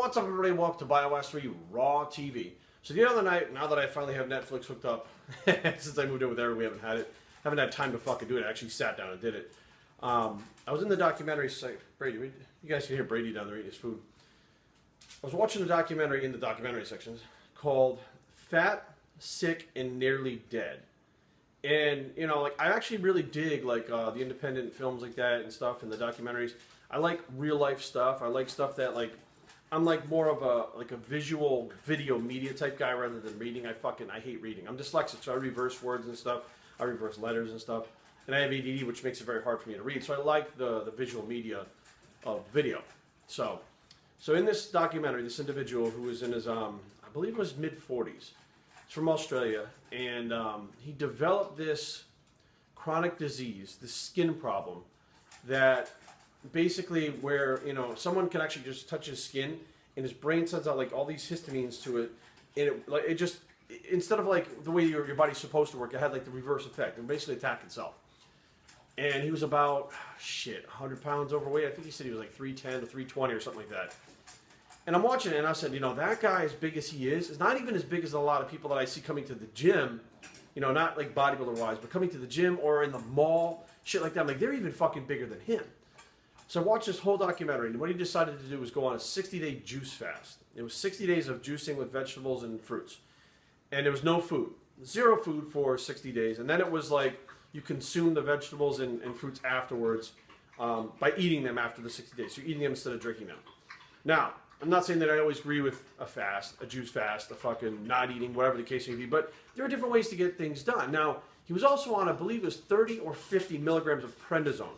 What's up, everybody? Welcome to BioWest 3 Raw TV. So the other night, now that I finally have Netflix hooked up, since I moved in with Eric, we haven't had time to fucking do it. I actually sat down and did it. I was in the documentary site. Brady, you guys can hear Brady down there eating his food. I was watching a documentary in the documentary sections called Fat, Sick, and Nearly Dead. And, you know, like, I actually really dig, like, the independent films like that and stuff and the documentaries. I like real life stuff. I like stuff that, like, I'm like more of a visual video media type guy rather than reading. I hate reading. I'm dyslexic, so I reverse words and stuff. I reverse letters and stuff. And I have ADD, which makes it very hard for me to read. So I like the visual media of video. So in this documentary, this individual who was in his, I believe it was mid-40s. He's from Australia. And he developed this chronic disease, this skin problem that basically where, you know, someone can actually just touch his skin and his brain sends out like all these histamines to it, and it just, instead of like the way your body's supposed to work, it had like the reverse effect. It basically attacked itself. And he was about 100 pounds overweight. I think he said he was like 310 to 320 or something like that. And I'm watching it and I said, you know, that guy, as big as he is not even as big as a lot of people that I see coming to the gym, you know, not like bodybuilder wise, but coming to the gym or in the mall, shit like that. I'm like, they're even fucking bigger than him. So I watched this whole documentary, and what he decided to do was go on a 60-day juice fast. It was 60 days of juicing with vegetables and fruits. And there was no food. Zero food for 60 days. And then it was like you consume the vegetables and fruits afterwards by eating them after the 60 days. So you're eating them instead of drinking them. Now, I'm not saying that I always agree with a fast, a juice fast, a fucking not eating, whatever the case may be, but there are different ways to get things done. Now, he was also on, I believe it was 30 or 50 milligrams of prednisone,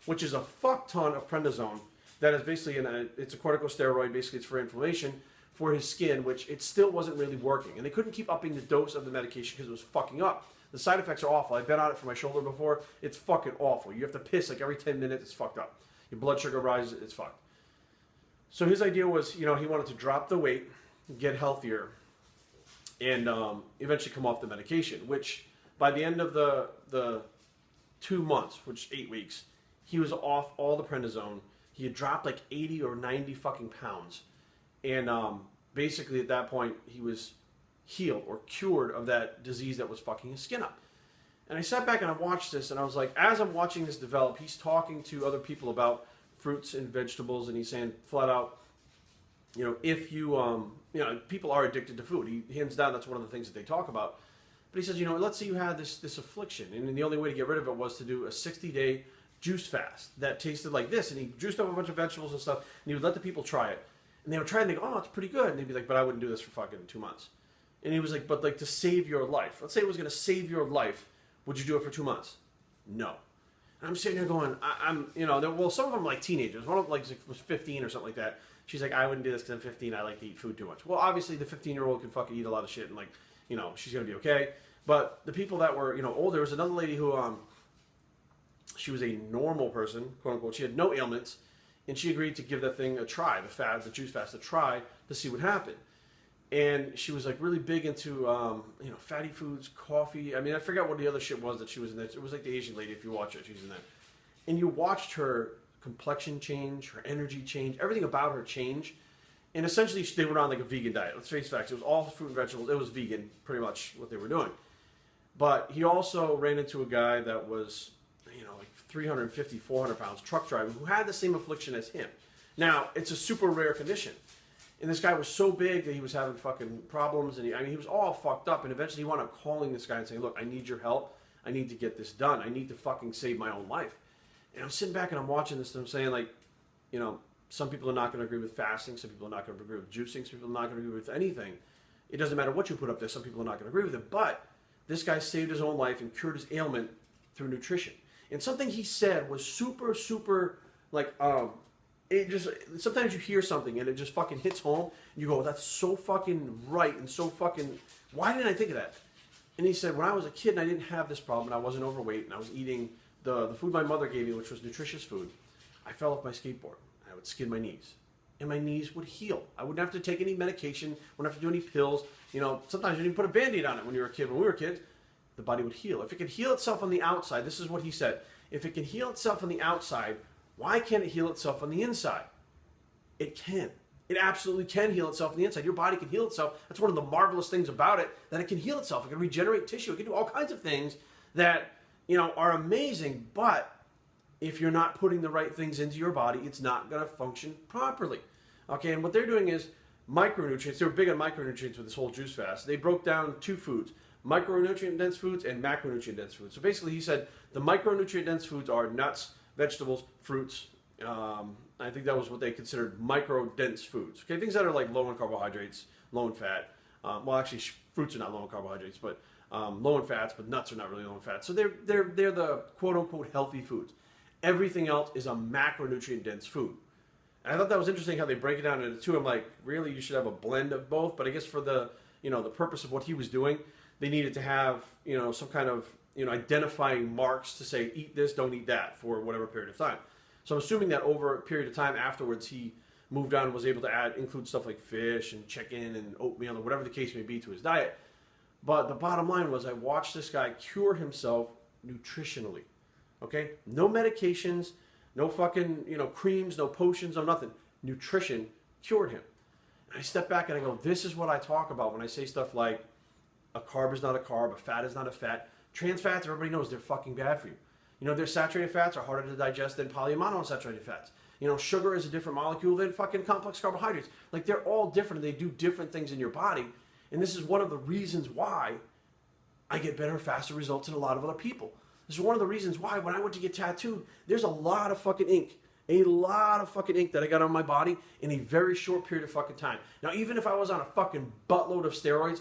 which is a fuck ton of prednisone that is basically, it's a corticosteroid, basically it's for inflammation for his skin, which it still wasn't really working. And they couldn't keep upping the dose of the medication because it was fucking up. The side effects are awful. I've been on it for my shoulder before. It's fucking awful. You have to piss like every 10 minutes. It's fucked up. Your blood sugar rises. It's fucked. So his idea was, you know, he wanted to drop the weight, get healthier, and eventually come off the medication, which by the end of the 2 months, which 8 weeks, he was off all the prednisone. He had dropped like 80 or 90 fucking pounds. And basically at that point, he was healed or cured of that disease that was fucking his skin up. And I sat back and I watched this, and I was like, as I'm watching this develop, he's talking to other people about fruits and vegetables, and he's saying flat out, you know, if you, you know, people are addicted to food. Hands down, that's one of the things that they talk about. But he says, you know, let's say you had this affliction, and the only way to get rid of it was to do a 60-day juice fast that tasted like this, and he juiced up a bunch of vegetables and stuff, and he would let the people try it, and they would try it and they go, oh, it's pretty good, and they'd be like, but I wouldn't do this for fucking 2 months. And he was like, but like to save your life, let's say it was going to save your life, would you do it for 2 months? No. And I'm sitting there going, I'm you know, well, some of them are like teenagers. One of them like was 15 or something like that. She's like, I wouldn't do this because I'm 15, I like to eat food too much. Well, obviously the 15-year-old can fucking eat a lot of shit, and like, you know, she's going to be okay. But the people that were, you know, older, there was another lady who she was a normal person, quote unquote. She had no ailments, and she agreed to give that thing a try, the juice fast, a try to see what happened. And she was like really big into, you know, fatty foods, coffee. I mean, I forgot what the other shit was that she was in there. It was like the Asian lady, if you watch it, she's in there. And you watched her complexion change, her energy change, everything about her change. And essentially, they were on like a vegan diet. Let's face facts. It was all fruit and vegetables. It was vegan, pretty much what they were doing. But he also ran into a guy that was, you know, like 350, 400 pounds, truck driver, who had the same affliction as him. Now, it's a super rare condition. And this guy was so big that he was having fucking problems. And he was all fucked up. And eventually he wound up calling this guy and saying, look, I need your help. I need to get this done. I need to fucking save my own life. And I'm sitting back and I'm watching this and I'm saying, like, you know, some people are not going to agree with fasting. Some people are not going to agree with juicing. Some people are not going to agree with anything. It doesn't matter what you put up there. Some people are not going to agree with it. But this guy saved his own life and cured his ailment through nutrition. And something he said was super, super, like, it just, sometimes you hear something and it just fucking hits home. And you go, that's so fucking right and so fucking, why didn't I think of that? And he said, when I was a kid and I didn't have this problem and I wasn't overweight and I was eating the food my mother gave me, which was nutritious food, I fell off my skateboard. I would skid my knees. And my knees would heal. I wouldn't have to take any medication, wouldn't have to do any pills. You know, sometimes you didn't put a Band-Aid on it when you were a kid. When we were kids, the body would heal. If it could heal itself on the outside, this is what he said. If it can heal itself on the outside, why can't it heal itself on the inside? It can. It absolutely can heal itself on the inside. Your body can heal itself. That's one of the marvelous things about it, that it can heal itself. It can regenerate tissue. It can do all kinds of things that, are amazing. But if you're not putting the right things into your body, it's not going to function properly. Okay, and what they're doing is micronutrients. They were big on micronutrients with this whole juice fast. They broke down 2 foods: micronutrient-dense foods and macronutrient-dense foods. So basically, he said the micronutrient-dense foods are nuts, vegetables, fruits. I think that was what they considered micro-dense foods. Okay, things that are like low in carbohydrates, low in fat. Well, actually, fruits are not low in carbohydrates, but low in fats. But nuts are not really low in fat. So they're the quote-unquote healthy foods. Everything else is a macronutrient-dense food. And I thought that was interesting how they break it down into 2. I'm like, really, you should have a blend of both. But I guess for the the purpose of what he was doing, they needed to have some kind of identifying marks to say, eat this, don't eat that, for whatever period of time. So I'm assuming that over a period of time afterwards, he moved on and was able to include stuff like fish and chicken and oatmeal or whatever the case may be to his diet. But the bottom line was, I watched this guy cure himself nutritionally. Okay? No medications, no fucking, creams, no potions, no nothing. Nutrition cured him. And I step back and I go, this is what I talk about when I say stuff like a carb is not a carb, a fat is not a fat. Trans fats, everybody knows they're fucking bad for you. Their saturated fats are harder to digest than polyunsaturated fats. Sugar is a different molecule than fucking complex carbohydrates. Like, they're all different. They do different things in your body. And this is one of the reasons why I get better, faster results than a lot of other people. This is one of the reasons why when I went to get tattooed, there's a lot of fucking ink. A lot of fucking ink that I got on my body in a very short period of fucking time. Now, even if I was on a fucking buttload of steroids,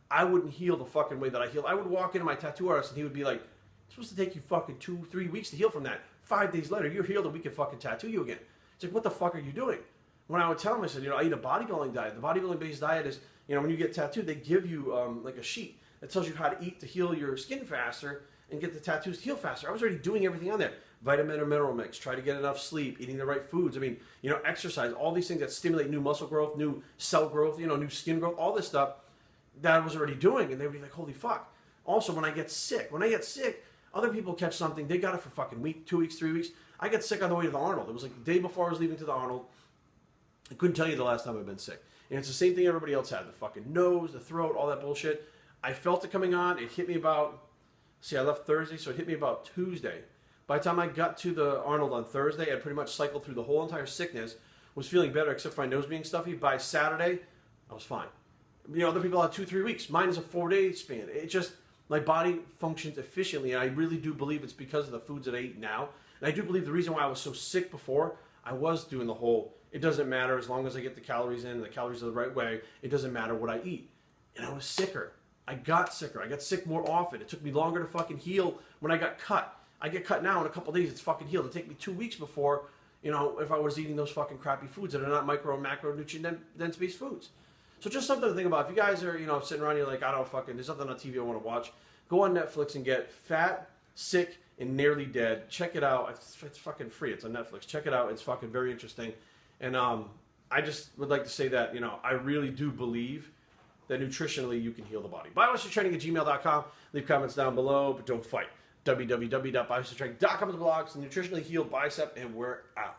I wouldn't heal the fucking way that I heal. I would walk into my tattoo artist and he would be like, it's supposed to take you fucking 2-3 weeks to heal from that. 5 days later, you're healed and we can fucking tattoo you again. It's like, what the fuck are you doing? When I would tell him, I said, I eat a bodybuilding diet. The bodybuilding-based diet is, when you get tattooed, they give you like a sheet that tells you how to eat to heal your skin faster and get the tattoos to heal faster. I was already doing everything on there. Vitamin or mineral mix, try to get enough sleep, eating the right foods. I mean, exercise, all these things that stimulate new muscle growth, new cell growth, new skin growth, all this stuff that I was already doing. And they would be like, holy fuck. Also, when I get sick, other people catch something, they got it for fucking week, 2 weeks, 3 weeks. I got sick on the way to the Arnold. It was like the day before I was leaving to the Arnold. I couldn't tell you the last time I've been sick. And it's the same thing everybody else had. The fucking nose, the throat, all that bullshit. I felt it coming on. It hit me about, I left Thursday, so it hit me about Tuesday. By the time I got to the Arnold on Thursday, I pretty much cycled through the whole entire sickness, was feeling better except for my nose being stuffy. By Saturday, I was fine. Other people had 2-3 weeks. Mine is a 4-day span. It just, my body functions efficiently, and I really do believe it's because of the foods that I eat now. And I do believe the reason why I was so sick before, I was doing the whole, it doesn't matter as long as I get the calories in, and the calories are the right way, it doesn't matter what I eat. And I was sicker. I got sicker. I got sick more often. It took me longer to fucking heal when I got cut. I get cut now in a couple days, it's fucking healed. It'd take me 2 weeks before, if I was eating those fucking crappy foods that are not micro and macronutrient dense based foods. So just something to think about. If you guys are, sitting around here like, I don't fucking, there's nothing on TV I want to watch, go on Netflix and get Fat, Sick, and Nearly Dead. Check it out. It's fucking free. It's on Netflix. Check it out. It's fucking very interesting. And I just would like to say that, I really do believe that nutritionally you can heal the body. BiohackerTraining@gmail.com. Leave comments down below, but don't fight. www.biohackertraining.com is the blogs, the nutritionally healed bicep, and we're out.